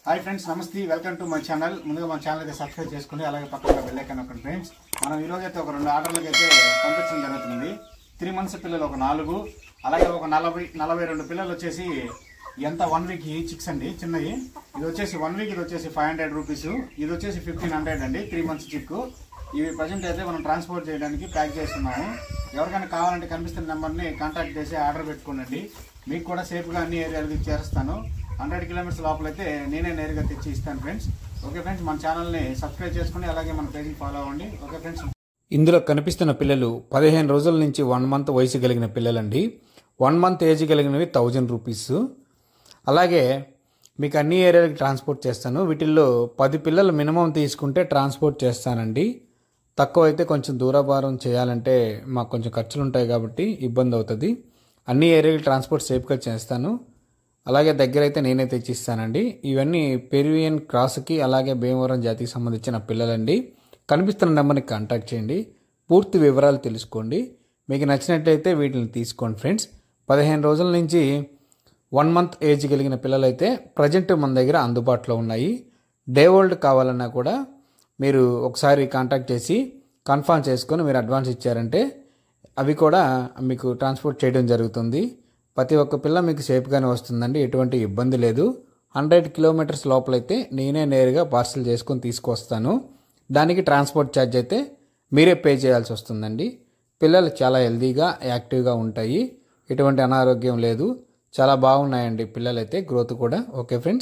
Hi friends, నమస్తే, welcome to my channel. ముందుగా మన ఛానల్ అయితే సబ్స్క్రైబ్ చేసుకుని అలాగే పక్కన బెల్ ఐకాన్ నొక్కండి ఫ్రెండ్స్. మనం ఈ రోజు అయితే ఒక 2 ఆర్డర్లకు అయితే పంపించడం జరుగుతుంది. 3 months పిల్లలు ఒక 4, అలాగే ఒక 42 పిల్లలు వచ్చేసి ఎంత 1 week చిక్స్ అండి, చిన్నవి. ఇది వచ్చేసి 1 week, ఇది వచ్చేసి 500 రూపీస్, ఇది వచ్చేసి 1500 అండి. 3 months చిక్. ఇవి ప్రజెంట్ అయితే మనం ట్రాన్స్పోర్ట్ చేయడానికి ప్యాక్ చేస్తున్నాము. ఎవరికైనా కావాలంటే కనిపిస్తున్న నెంబర్ని కాంటాక్ట్ చేసి ఆర్డర్ పెట్టుకోండి. మీకు కూడా సేఫ్గా అన్ని ఏరియాలకు చేరుస్తాను. 100 kilometers లోపల అయితే నేనే నేరుగా తెచ్చి ఇస్తాను ఫ్రెండ్స్. ఓకే ఫ్రెండ్స్, మన ఛానల్ని సబ్స్క్రైబ్ చేసుకుని అలాగే మన పేజ్ని ఫాలో అవ్వండి. Okay friends. ఇందులో కనిపిస్తున్న పిల్లలు 15 రోజుల నుంచి 1 month వయసు కలిగిన పిల్లలండి. 1 month ఏజ్ కలిగినవి 1000 రూపీస్. అలాగే మీకు అన్ని ఏరియాలకు ట్రాన్స్పోర్ట్ చేస్తాను. వీటిల్లో 10 పిల్లలు మినిమం తీసుకుంటే ట్రాన్స్పోర్ట్ చేస్తానండి. తక్కువ అయితే కొంచెం దూరభారం చేయాలంటే మాకు కొంచెం ఖర్చులు ఉంటాయి కాబట్టి ఇబ్బంది అవుతుంది. అన్ని ఏరియాలకు ట్రాన్స్పోర్ట్ సేఫ్గా చేస్తాను. అలాగే దగ్గర అయితే నేనే తెచ్చిస్తానండి. ఇవన్నీ పెరువియన్ క్రాస్కి అలాగే భీమవరం జాతికి సంబంధించిన పిల్లలండి. కనిపిస్తున్న నెంబర్ని కాంటాక్ట్ చేయండి. పూర్తి వివరాలు తెలుసుకోండి. మీకు నచ్చినట్లయితే వీటిని తీసుకోండి ఫ్రెండ్స్. 15 రోజుల నుంచి 1 month ఏజ్ కలిగిన పిల్లలైతే ప్రజెంట్ మన దగ్గర అందుబాటులో ఉన్నాయి. డే ఓల్డ్ కావాలన్నా కూడా మీరు ఒకసారి కాంటాక్ట్ చేసి కన్ఫర్మ్ చేసుకొని మీరు అడ్వాన్స్ ఇచ్చారంటే అవి కూడా మీకు ట్రాన్స్పోర్ట్ చేయడం జరుగుతుంది. ప్రతి ఒక్క పిల్ల మీకు సేఫ్గానే వస్తుందండి, ఎటువంటి ఇబ్బంది లేదు. 100 kilometers లోపలైతే నేనే నేరుగా పార్సల్ చేసుకొని తీసుకొస్తాను. దానికి ట్రాన్స్పోర్ట్ ఛార్జ్ అయితే మీరే పే చేయాల్సి వస్తుందండి. పిల్లలు చాలా హెల్తీగా యాక్టివ్గా ఉంటాయి, ఎటువంటి అనారోగ్యం లేదు, చాలా బాగున్నాయండి పిల్లలైతే, గ్రోత్ కూడా. Okay friends.